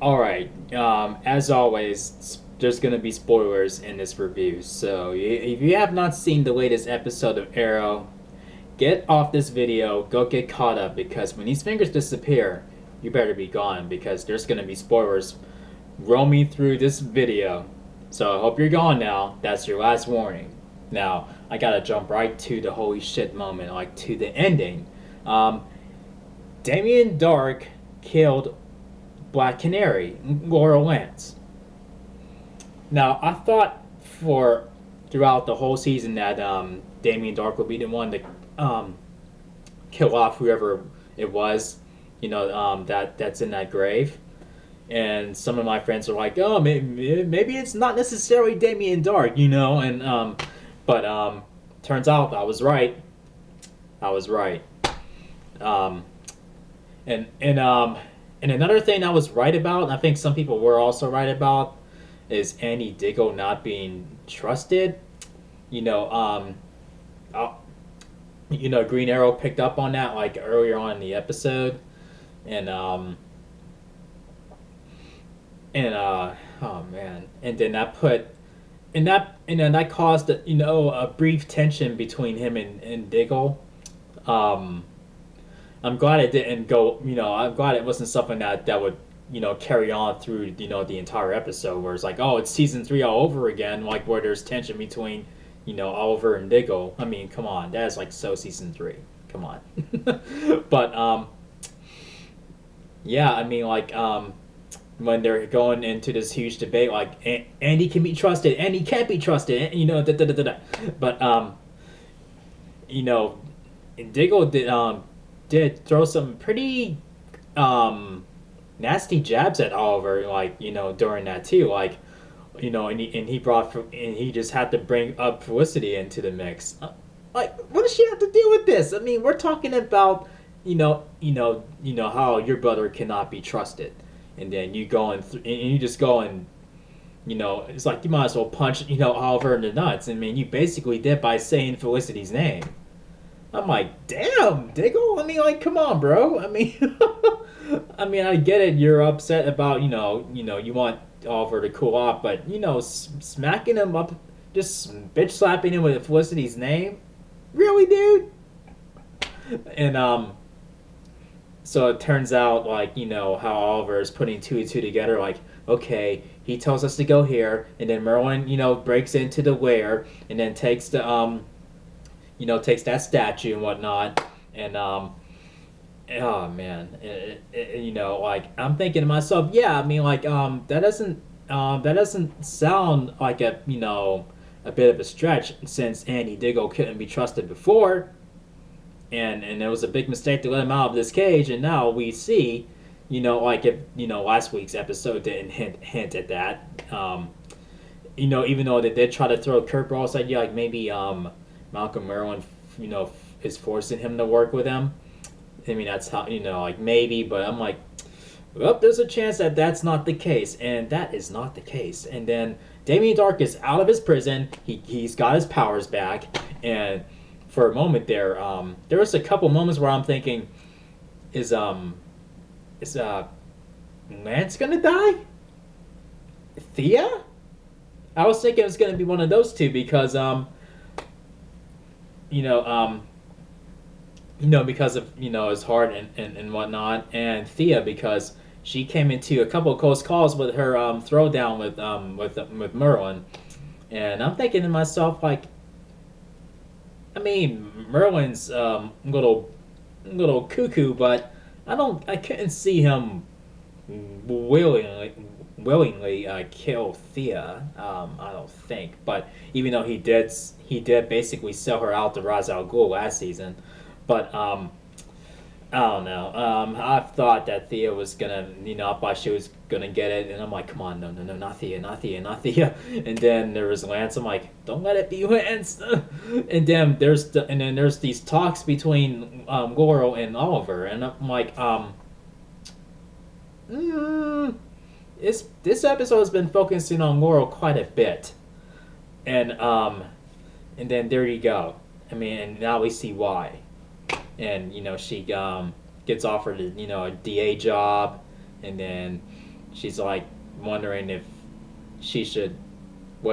All right. As always, there's gonna be spoilers in this review. So if you have not seen the latest episode of Arrow, get off this video. Go get caught up because when these fingers disappear, you better be gone because there's gonna be spoilers roaming through this video. So I hope you're gone now. That's your last warning. Now I gotta jump right to the holy shit moment, like to the ending. Um, Damien Dark killed Black Canary, Laurel Lance. Now, I thought for throughout the whole season that Damien Dark would be the one to um, kill off whoever it was, that's in that grave. And some of my friends are like, "Oh, maybe it's not necessarily Damien Dark, but turns out I was right. I was right. Um, and and um, and another thing I was right about, and I think some people were also right about, is Andy Diggle not being trusted. You know, uh, Green Arrow picked up on that like earlier on in the episode, and oh man, and then that put and then that caused a brief tension between him and Diggle. Um, I'm glad it didn't go. I'm glad it wasn't something that would carry on through the entire episode, where it's like, oh, it's season three all over again, like where there's tension between Oliver and Diggle. I mean, come on, that is like so season three. Come on, but yeah, I mean like when they're going into this huge debate, like Andy can be trusted, Andy can't be trusted, da, da, da, da, da. But you know, Diggle did throw some pretty nasty jabs at Oliver, like during that too, like and he just had to bring up Felicity into the mix. Like, what does she have to do with this? I mean, we're talking about how your brother cannot be trusted, and then you go and you just go and it's like you might as well punch Oliver in the nuts. I mean, you basically did by saying Felicity's name. I'm like, damn, Diggle. I mean, like, come on, bro. I mean, I get it. You're upset about you want Oliver to cool off, but smacking him up, just bitch slapping him with Felicity's name, really, dude. And so it turns out like how Oliver is putting two and two together. Like, okay, he tells us to go here, and then Merlin breaks into the lair, and then takes the takes that statue and whatnot, and oh man, like I'm thinking to myself, yeah, I mean, like that doesn't sound like a bit of a stretch since Andy Diggle couldn't be trusted before, and it was a big mistake to let him out of this cage, and now we see, like if last week's episode didn't hint at that, even though they did try to throw curveballs at you, like maybe Malcolm Merlin, is forcing him to work with him. I mean, that's how, like maybe, but I'm like, well, there's a chance that that's not the case, and that is not the case. And then Damien Dark is out of his prison. He's got his powers back, and for a moment there was a couple moments where I'm thinking, is Lance gonna die? Thea? I was thinking it was gonna be one of those two because you know, um, because of his heart and whatnot, and Thea because she came into a couple of close calls with her throwdown with Merlin, and I'm thinking to myself like, I mean, Merlin's little cuckoo, but I couldn't see him willingly kill Thea. I don't think, but even though he did basically sell her out to Ra's al Ghul last season, but I don't know. I thought that Thea was gonna, I thought she was gonna get it, and I'm like, come on, no, no, no, not Thea, not Thea, not Thea. And then there was Lance. I'm like, don't let it be Lance. And then there's these talks between Laurel and Oliver, and I'm like, this episode has been focusing on Laurel quite a bit, and then there you go. I mean, and now we see why. And she gets offered a DA job, and then she's like wondering if she should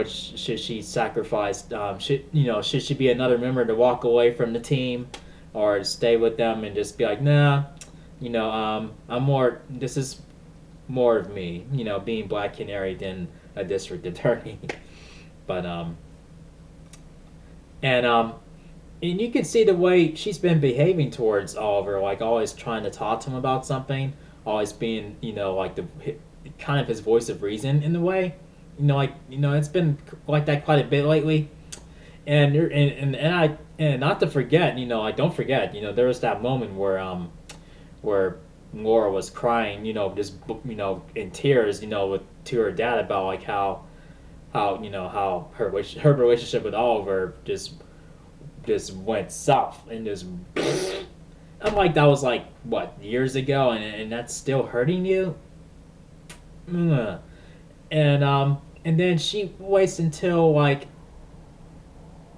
should she sacrifice should she be another member to walk away from the team or stay with them and just be like, nah, I'm more, this is more of me, being Black Canary than a district attorney. But and and you can see the way she's been behaving towards Oliver, like always trying to talk to him about something, always being, like the kind of his voice of reason in the way. It's been like that quite a bit lately. And not to forget, like don't forget, there was that moment where Laura was crying, just in tears, to her dad about like how her relationship with Oliver just went south and just I'm like, that was like what, years ago, and that's still hurting you. Ugh. And then she waits until like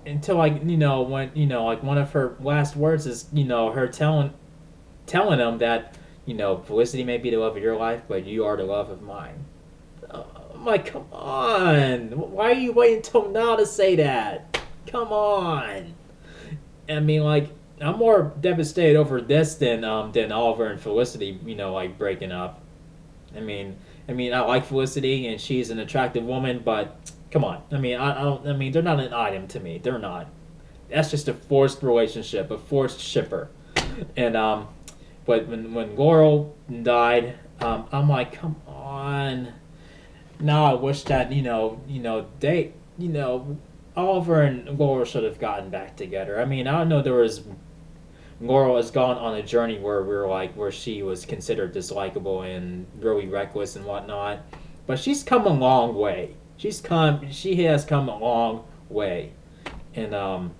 when like one of her last words is her telling him that Felicity may be the love of your life, but you are the love of mine. I'm like, come on, why are you waiting until now to say that? Come on. I mean, like, I'm more devastated over this than Oliver and Felicity, like breaking up. I like Felicity and she's an attractive woman, but come on. I don't. They're not an item to me. They're not. That's just a forced relationship, a forced shipper. And but when Laurel died, I'm like, come on. Now I wish that they Oliver and Laurel should have gotten back together. I don't know, Laurel has gone on a journey where she was considered dislikable and really reckless and whatnot, but she's come a long way. She has come a long way, and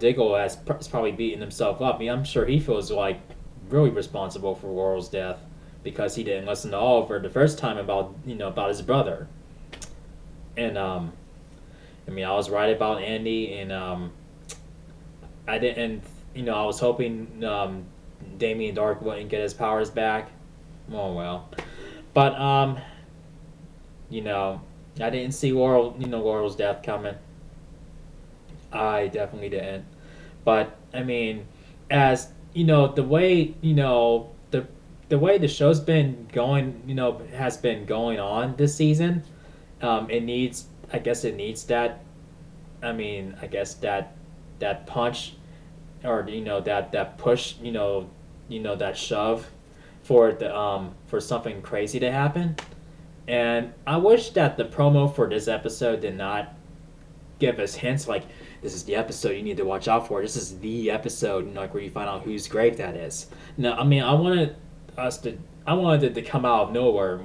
Diggle is probably beating himself up. I'm sure he feels like really responsible for Laurel's death because he didn't listen to Oliver the first time about his brother, and I was right about Andy, and I didn't. I was hoping Damien Dark wouldn't get his powers back. Oh well, but I didn't see Laurel's death coming. I definitely didn't. But as the way the way the show's been going, has been going on this season, it needs. I guess it needs that. I guess that punch, or that push, that shove for something crazy to happen. And I wish that the promo for this episode did not give us hints like, this is the episode you need to watch out for. This is the episode, where you find out whose grave that is. No, I wanted it to come out of nowhere,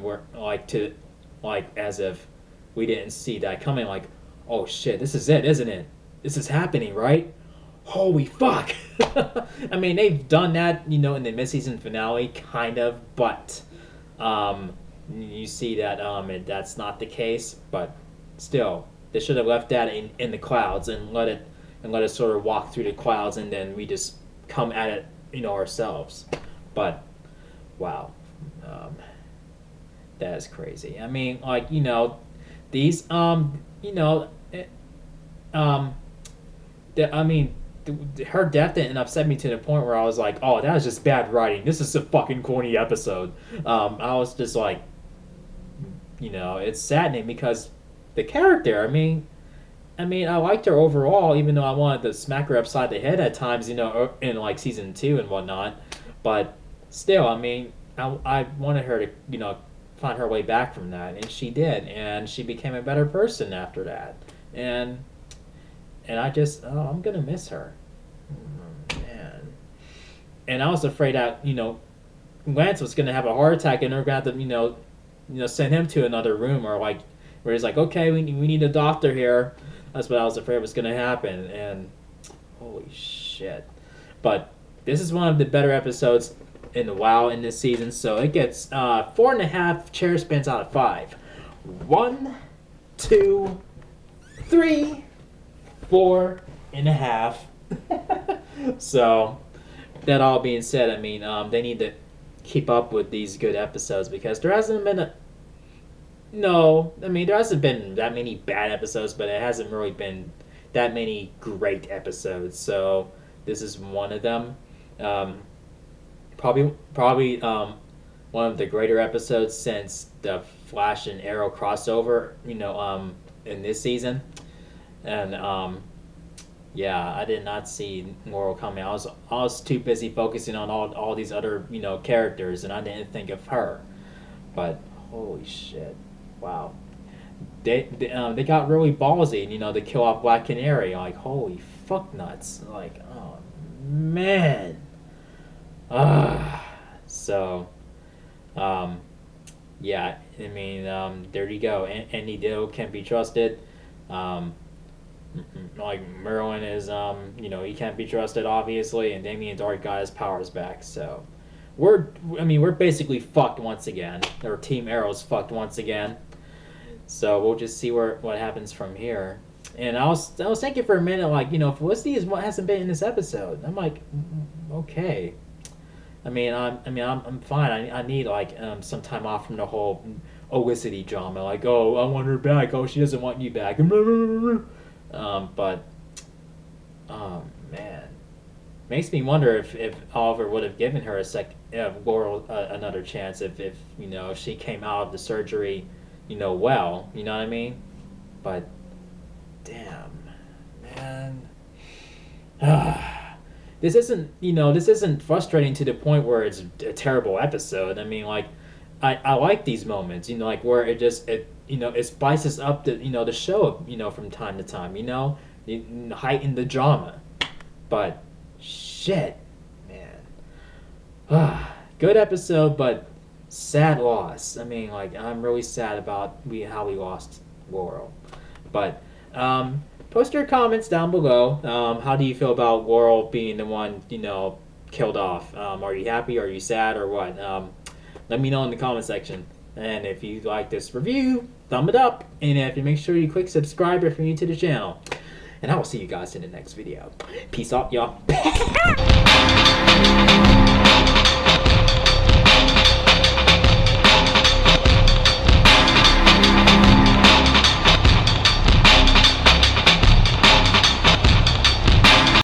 as if we didn't see that coming. Like, oh shit, this is it, isn't it? This is happening, right? Holy fuck! They've done that, in the mid-season finale, kind of, but you see that that's not the case. But still, they should have left that in the clouds and let it sort of walk through the clouds, and then we just come at it, ourselves. But wow, that is crazy. These her death didn't upset me to the point where I was like, oh, that was just bad writing, this is a fucking corny episode. I was just like, it's saddening because the character, I liked her overall, even though I wanted to smack her upside the head at times, in like season 2 and whatnot. But still, I wanted her to, find her way back from that, and she did, and she became a better person after that. And I just, I'm gonna miss her, man. And I was afraid that Lance was gonna have a heart attack, and they're gonna have to send him to another room, or like where he's like, okay, we need a doctor here. That's what I was afraid was gonna happen, and holy shit. But this is one of the better episodes in a while in this season, so it gets 4.5 chair spins out of 5. 1, 2, 3, 4.5. So that all being said, I mean, they need to keep up with these good episodes because there hasn't been a no. I mean, there hasn't been that many bad episodes, but it hasn't really been that many great episodes. So this is one of them. Um, probably one of the greater episodes since the Flash and Arrow crossover. In this season, and yeah, I did not see Laurel coming. I was too busy focusing on all these other characters, and I didn't think of her. But holy shit, wow, they got really ballsy. To kill off Black Canary. Like holy fuck nuts. Like oh man. So, yeah, I mean, there you go. Any deal can be trusted. Um, like Merlin is, he can't be trusted, obviously, and Damien's already got his powers back. So, we're basically fucked once again. Or Team Arrow's fucked once again. So we'll just see what happens from here. And I was thinking for a minute, like, Felicity is what hasn't been in this episode. I'm like, okay. I'm fine. I need like some time off from the whole Olicity drama. Like, oh, I want her back. Oh, she doesn't want you back. But, oh man, makes me wonder if Oliver would have given her Laurel another chance if she came out of the surgery, well. You know what I mean? But, damn, man. This isn't frustrating to the point where it's a terrible episode. I mean, like, I like these moments, like where it spices up the show, from time to time, heighten the drama. But shit, man, good episode, but sad loss. I mean, like, I'm really sad about how we lost Laurel, but post your comments down below. How do you feel about Laurel being the one, killed off? Are you happy? Are you sad? Or what? Let me know in the comment section. And if you like this review, thumb it up. And if you make sure you click subscribe if you're new to the channel. And I will see you guys in the next video. Peace out, y'all.